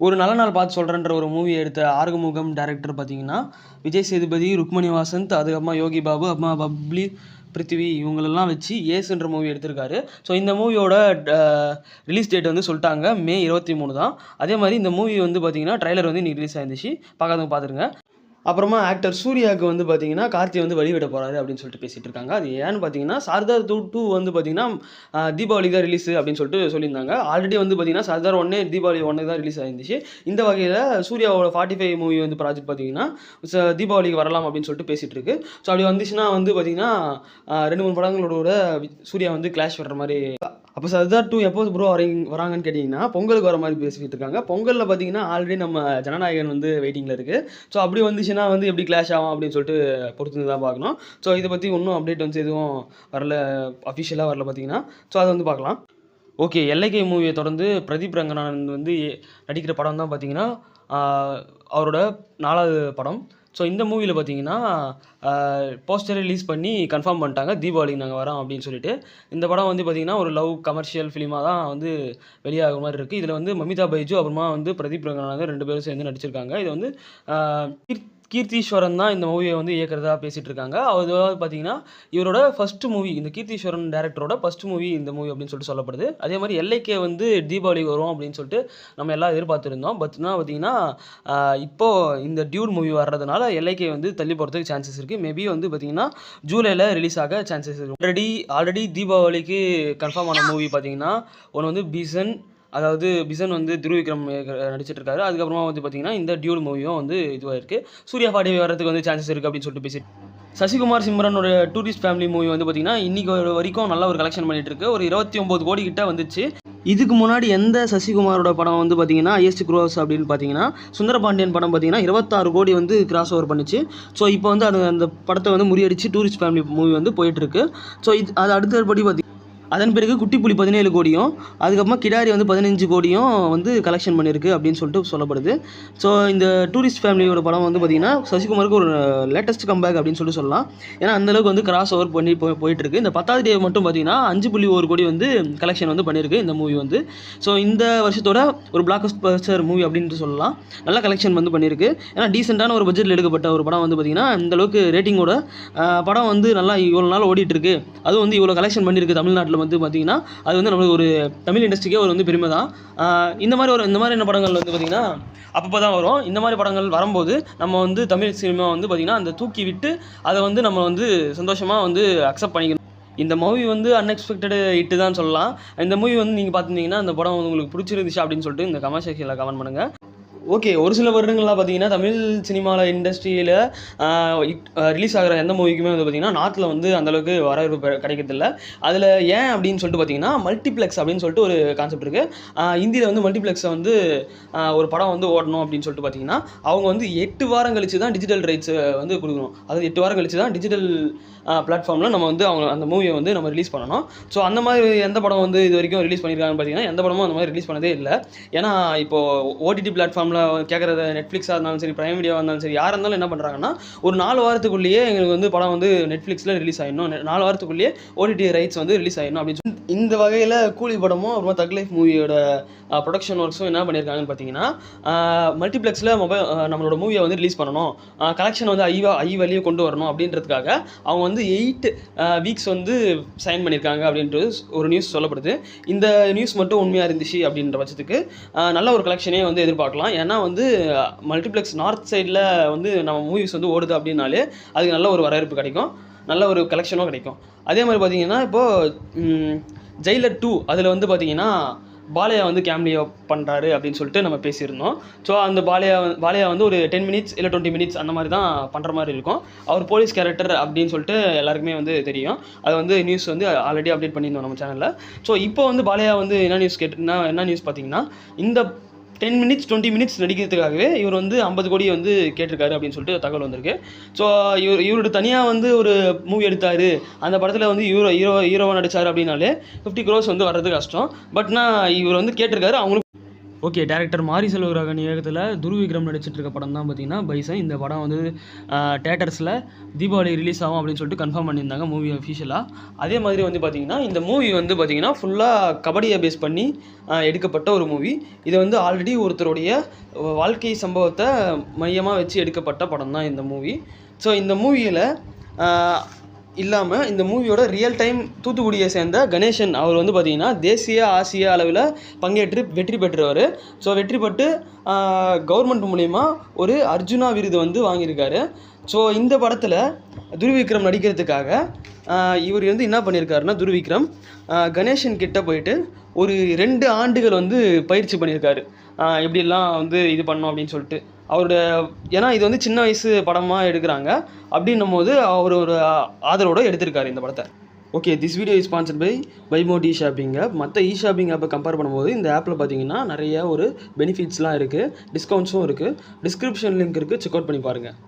ஒரு நல்ல நாள் பார்த்து சொல்கிறேன்ற ஒரு மூவி எடுத்த ஆறுமுகம் டைரக்டர் பார்த்தீங்கன்னா விஜய் சேதுபதி, ருக்மணி வாசந்த், அதுக்கப்புறமா யோகி பாபு, அப்புறமா பப்ளி, பிருத்திவி இவங்களெல்லாம் வச்சு ஏசுன்ற மூவி எடுத்திருக்காரு. ஸோ இந்த மூவியோட ரிலீஸ் டேட் வந்து சொல்லிட்டாங்க, மே 23 தான். அதே மாதிரி இந்த மூவி வந்து பார்த்தீங்கன்னா ட்ரைலர் வந்து இன்றைக்கி ரிலீஸ் ஆயிருந்துச்சு, பார்க்காதவங்க பார்த்துருங்க. அப்புறமா ஆக்டர் சூர்யாவுக்கு வந்து பார்த்தீங்கன்னா கார்த்தி வந்து வெளியிட போகிறாரு அப்படின்னு சொல்லிட்டு பேசிகிட்டு இருக்காங்க. அது ஏன்னு பார்த்தீங்கன்னா சர்தார் 2 வந்து பார்த்தீங்கன்னா தீபாவளிக்கு தான் ரிலீஸ் அப்படின்னு சொல்லிட்டு சொல்லியிருந்தாங்க. ஆல்ரெடி வந்து பார்த்தீங்கன்னா சர்தார் 1 தீபாவளி 1 தான் ரிலீஸ் ஆயிருந்துச்சு. இந்த வகையில் சூர்யாவோட 45 மூவி வந்து ப்ராஜெக்ட் பார்த்தீங்கன்னா தீபாவளிக்கு வரலாம் அப்படின்னு சொல்லிட்டு பேசிகிட்டு இருக்கு. ஸோ அப்படி வந்துச்சுன்னா வந்து பார்த்தீங்கன்னா 2-3 படங்களோட சூர்யா வந்து கிளாஷ் வர்ற மாதிரி. அப்போ சர்தார் 2 எப்போ ப்ரோ வராங்கன்னு கேட்டிங்கன்னா பொங்கலுக்கு வர மாதிரி பேசிக்கிட்டு இருக்காங்க. பொங்கலில் பார்த்தீங்கன்னா ஆல்ரெடி நம்ம ஜனநாயகன் வந்து வெயிட்டிங்கில் இருக்குது. ஸோ அப்படி வந்துச்சுன்னா வந்து எப்படி கிளாஷ் ஆகும் அப்படின்னு சொல்லிட்டு பொறுத்து தான் பார்க்கணும். ஸோ இதை பற்றி இன்னும் அப்டேட் வந்து எதுவும் வரல, அஃபிஷியலாக வரல பார்த்தீங்கன்னா. ஸோ அதை வந்து பார்க்கலாம். ஓகே, எல்லைக்கை மூவியை தொடர்ந்து பிரதீப் ரங்கநாதன் வந்து நடிக்கிற படம் தான் பார்த்தீங்கன்னா அவரோட 4வது படம். ஸோ இந்த மூவியில் பார்த்தீங்கன்னா போஸ்டர் ரிலீஸ் பண்ணி கன்ஃபார்ம் பண்ணிட்டாங்க, தீபாவளிக்கு நாங்கள் வரோம் அப்படின்னு சொல்லிட்டு. இந்த படம் வந்து பார்த்திங்கன்னா ஒரு லவ் கமர்ஷியல் ஃபிலிமாக தான் வந்து வெளியாகிற மாதிரி இருக்குது. இதில் வந்து மமிதா பைஜு அப்புறமா வந்து பிரதீப் ரங்கநாதன் 2 பேரும் சேர்ந்து நடிச்சிருக்காங்க. இது வந்து கீர்த்தீஸ்வரன் தான் இந்த மூவியை வந்து இயக்கிறதா பேசிகிட்டு இருக்காங்க. அது பார்த்தீங்கன்னா இவரோட ஃபஸ்ட்டு மூவி, இந்த கீர்த்தீஸ்வரன் டேரக்டரோட ஃபஸ்ட்டு மூவி இந்த மூவி அப்படின்னு சொல்லிட்டு சொல்லப்படுது. அதே மாதிரி எல்லைக்கே வந்து தீபாவளிக்கு வரும் அப்படின்னு சொல்லிட்டு நம்ம எல்லாம் எதிர்பார்த்துருந்தோம். பட்னா பார்த்தீங்கன்னா இப்போது இந்த டியூட் மூவி வர்றதுனால எல்லைக்கே வந்து தள்ளி போகிறதுக்கு சான்சஸ் இருக்குது. மேபி வந்து பார்த்தீங்கன்னா ஜூலையில் ரிலீஸ் ஆக சான்சஸ் இருக்குது. ஆல்ரெடி தீபாவளிக்கு கன்ஃபார்ம் ஆன மூவி பார்த்தீங்கன்னா ஒன்று வந்து பிசன், அதாவது பிசன் வந்து திருவிக்ரம் நடிச்சிட்டு இருக்காரு. அதுக்கப்புறமா வந்து பார்த்தீங்கன்னா இந்த டியூல் மூவியும் வந்து இதுவாக இருக்குது. சூர்யா 45 வரதுக்கு வந்து சான்சஸ் இருக்குது அப்படின்னு சொல்லிட்டு பேசி. சசிகுமார் சிம்ரனோட டூரிஸ்ட் ஃபேமிலி மூவி வந்து பார்த்தீங்கன்னா இன்றைக்கி வரைக்கும் நல்ல ஒரு கலெக்ஷன் பண்ணிட்டு இருக்கு. ஒரு 29 கோடி கிட்ட வந்துச்சு. இதுக்கு முன்னாடி எந்த சசிகுமாரோட படம் வந்து பார்த்தீங்கன்னா ஹையஸ்ட் க்ரோஸ் அப்படின்னு பார்த்தீங்கன்னா சுந்தரபாண்டியன் படம் பார்த்தீங்கன்னா 26 கோடி வந்து கிராஸ் ஓவர் பண்ணிச்சு. ஸோ இப்போ வந்து அந்த படத்தை வந்து முறியடிச்சு டூரிஸ்ட் ஃபேமிலி மூவி வந்து போயிட்டுருக்கு. ஸோ அது அடுத்தபடி பார்த்தீங்கன்னா அதன் பிறகு குட்டிப்புலி 17 கோடியும், அதுக்கப்புறமா கிடாரி வந்து 15 கோடியும் வந்து கலெக்ஷன் பண்ணியிருக்கு அப்படின்னு சொல்லிட்டு சொல்லப்படுது. ஸோ இந்த டூரிஸ்ட் ஃபேமிலியோட படம் வந்து பார்த்திங்கன்னா சசிகுமாருக்கு ஒரு லேட்டஸ்ட் கம்பேக் அப்படின்னு சொல்லிட்டு சொல்லலாம். ஏன்னா அந்தளவுக்கு வந்து கிராஸ் ஓவர் பண்ணி போயிட்டுருக்கு. இந்த 10வது டே மட்டும் பார்த்திங்கன்னா 5.1 கோடி வந்து கலெக்ஷன் வந்து பண்ணியிருக்கு இந்த மூவி வந்து. ஸோ இந்த வருஷத்தோட ஒரு பிளாக்பஸ்டர் மூவி அப்படின்ட்டு சொல்லலாம். நல்ல கலெக்ஷன் வந்து பண்ணியிருக்கு. ஏன்னா டீசெண்டான ஒரு பட்ஜெட்டில் எடுக்கப்பட்ட ஒரு படம் வந்து பார்த்திங்கன்னா இந்தளவுக்கு ரேட்டிங்கோட படம் வந்து நல்லா இவ்வளோ நாள் ஓடிட்டுருக்கு. அதுவும் வந்து இவ்வளோ கலெக்ஷன் பண்ணியிருக்கு தமிழ்நாட்டில் வந்து பார்த்திங்கன்னா அது வந்து நம்மளுக்கு ஒரு தமிழ் இண்டஸ்ட்ரிக்கே ஒரு வந்து பெருமை தான். இந்த மாதிரி படங்கள் வந்து பார்த்திங்கன்னா அப்பப்போ தான் வரும். இந்த மாதிரி படங்கள் வரும்போது நம்ம வந்து தமிழ் சினிமா வந்து பார்த்திங்கன்னா அந்த தூக்கி விட்டு அதை வந்து நம்ம வந்து சந்தோஷமாக வந்து அக்செப்ட் பண்ணிக்கணும். இந்த மூவி வந்து அன்எக்ஸ்பெக்டடு ஹிட்டு தான் சொல்லலாம். இந்த மூவி வந்து நீங்கள் பார்த்துருந்தீங்கன்னா அந்த படம் வந்து உங்களுக்கு பிடிச்சிருந்துச்சு அப்படின்னு சொல்லிட்டு இந்த கமெண்ட் செக்ஷனில் கமெண்ட் பண்ணுங்கள். ஓகே, ஒரு சில வருடங்களாக பார்த்தீங்கன்னா தமிழ் சினிமாவில் இண்டஸ்ட்ரியில் ரிலீஸ் ஆகிற எந்த மூவிக்குமே வந்து பார்த்திங்கன்னா நார்த்தில் வந்து அந்தளவுக்கு வரவேற்பு கிடைக்கிறதில்ல. அதில் ஏன் அப்படின்னு சொல்லிட்டு பார்த்தீங்கன்னா மல்டிப்ளெக்ஸ் அப்படின்னு சொல்லிட்டு ஒரு கான்செப்ட் இருக்குது. இந்தியில் வந்து மல்டிப்ளெக்ஸை வந்து ஒரு படம் வந்து ஓடணும் அப்படின்னு சொல்லிட்டு பார்த்தீங்கன்னா அவங்க வந்து 8 வாரம் கழிச்சு தான் டிஜிட்டல் ரைட்ஸ் வந்து கொடுக்கணும். அதாவது 8 வாரம் கழிச்சு தான் டிஜிட்டல் பிளாட்ஃபார்மில் நம்ம வந்து அவங்க அந்த மூவியை வந்து நம்ம ரிலீஸ் பண்ணணும். ஸோ அந்த மாதிரி எந்த படம் வந்து இது வரைக்கும் ரிலீஸ் பண்ணியிருக்காங்கன்னு பார்த்தீங்கன்னா எந்த படமும் அந்த மாதிரி ரிலீஸ் பண்ணதே இல்லை. ஏன்னா இப்போது ஓடிடி பிளாட்ஃபார்மில் கேட்குறது நெட்ஃப்ளிக்ஸாக இருந்தாலும் சரி, பிரைம் வீடியோவாக இருந்தாலும் சரி, யாராக இருந்தாலும் என்ன பண்ணுறாங்கன்னா ஒரு 4 வாரத்துக்குள்ளேயே எங்களுக்கு வந்து படம் வந்து நெட்ஃப்ளிக்ஸில் ரிலீஸ் ஆகிடணும், 4 வாரத்துக்குள்ளேயே ஓடிடி ரைட்ஸ் வந்து ரிலீஸ் ஆகிடணும் அப்படின்னு சொல்லி இந்த வகையில் கூலி படமும் அப்புறமா தக் லைஃப் மூவியோட ப்ரொடக்ஷன் ஒர்க்ஸும் என்ன பண்ணியிருக்காங்கன்னு பார்த்தீங்கன்னா மல்டிப்ளெக்ஸில் நம்மளோட மூவியை வந்து ரிலீஸ் பண்ணணும், கலெக்ஷன் வந்து ஐ வழியை கொண்டு வரணும் அப்படின்றதுக்காக அவங்க வந்து 8 வீக்ஸ் வந்து சைன் பண்ணியிருக்காங்க அப்படின்ட்டு ஒரு நியூஸ் சொல்லப்படுது. இந்த நியூஸ் மட்டும் உண்மையாக இருந்துச்சு அப்படின்ற பட்சத்துக்கு நல்ல ஒரு கலெக்ஷனே வந்து எதிர்பார்க்கலாம். ஏன்னா வந்து மல்டிப்ளெக்ஸ் நார்த் சைடில் வந்து நம்ம மூவிஸ் வந்து ஓடுது அப்படின்னாலே அதுக்கு நல்ல ஒரு வரவேற்பு கிடைக்கும், நல்ல ஒரு கலெக்ஷனும் கிடைக்கும். அதே மாதிரி பார்த்திங்கன்னா இப்போது ஜெயிலர் 2 அதில் வந்து பார்த்திங்கன்னா பாலையா வந்து கேமியோ பண்ணுறாரு அப்படின்னு சொல்லிட்டு நம்ம பேசியிருந்தோம். ஸோ அந்த பாலையா வந்து ஒரு 10 மினிட்ஸ் இல்லை 20 மினிட்ஸ் அந்த மாதிரி தான் பண்ணுற மாதிரி இருக்கும். அவர் போலீஸ் கேரக்டர் அப்படின்னு சொல்லிட்டு எல்லாருக்குமே வந்து தெரியும். அது வந்து நியூஸ் வந்து ஆல்ரெடி அப்டேட் பண்ணியிருந்தோம் நம்ம சேனலில். ஸோ இப்போ வந்து பாலையா வந்து என்ன நியூஸ் பார்த்தீங்கன்னா இந்த 10 மினிட்ஸ் 20 மினிட்ஸ் நடிக்கிறதுக்காகவே இவர் வந்து 50 கோடி வந்து கேட்டிருக்காரு அப்படின்னு சொல்லிட்டு தகவல் வந்திருக்கு. ஸோ இவரோட தனியாக வந்து ஒரு மூவி எடுத்தார், அந்த படத்தில் வந்து ஹீரோவாக நடித்தார் அப்படின்னாலே 50 crores வந்து வர்றது கஷ்டம். பட் நான் இவர் வந்து கேட்டிருக்காரு. அவங்களுக்கு ஓகே. டைரக்டர் மாரி செல்வராகவன் இயக்கத்தில துருவ் விக்ரம் நடிச்சிட்டு இருக்க படம் தான் பார்த்தீங்கன்னா, பைசன். இந்த படம் வந்து தியேட்டர்ஸ்ல தீபாவளி ரிலீஸ் ஆகும் அப்படின்னு சொல்லிட்டு கன்ஃபார்ம் பண்ணியிருந்தாங்க மூவி அஃபிஷியலா. அதே மாதிரி வந்து பார்த்தீங்கன்னா, இந்த மூவி வந்து பார்த்தீங்கன்னா, ஃபுல்லா கபடியை பேஸ் பண்ணி எடுக்கப்பட்ட ஒரு மூவி. இது வந்து ஆல்ரெடி ஒருத்தருடைய வாழ்க்கை சம்பவத்த மையமா வச்சு எடுக்கப்பட்ட படம் தான் இந்த மூவி. ஸோ இந்த மூவியில இல்லாம இந்த மூவியோட ரியல் டைம் தூத்துக்குடியை சேர்ந்த கணேசன் அவர் வந்து பார்த்தீங்கன்னா, தேசிய, ஆசிய அளவில் பங்கேற்று வெற்றி பெற்றவர். ஸோ வெற்றி பெற்று கவர்மெண்ட் மூலியமா ஒரு அர்ஜுனா விருது வந்து வாங்கியிருக்காரு. ஸோ இந்த படத்தில் துருவ் விக்ரம் நடிக்கிறதுக்காக இவர் வந்து என்ன பண்ணியிருக்காருன்னா, துருவ் விக்ரம் கணேசன் கிட்ட போயிட்டு ஒரு 2 ஆண்டுகள் வந்து பயிற்சி பண்ணியிருக்காரு. எப்படிலாம் வந்து இது பண்ணணும் அப்படின்னு சொல்லிட்டு. ஏன்னா இது வந்து சின்ன வயசு படமாக எடுக்கிறாங்க. அப்படின்னும்போது அவர் ஒரு ஆதரவோட எடுத்திருக்காரு இந்த படத்தை. Okay. This video is sponsored by Bymod e shopping app. மற்ற இ ஷாப்பிங் ஆப்பை கம்பேர் பண்ணும்போது இந்த ஆப்பில் பார்த்தீங்கன்னா நிறைய ஒரு பெனிஃபிட்ஸ்லாம் இருக்குது, டிஸ்கவுண்ட்ஸும் இருக்குது. டிஸ்கிரிப்ஷன் லிங்க் இருக்குது, செக் அவுட் பண்ணி பாருங்கள்.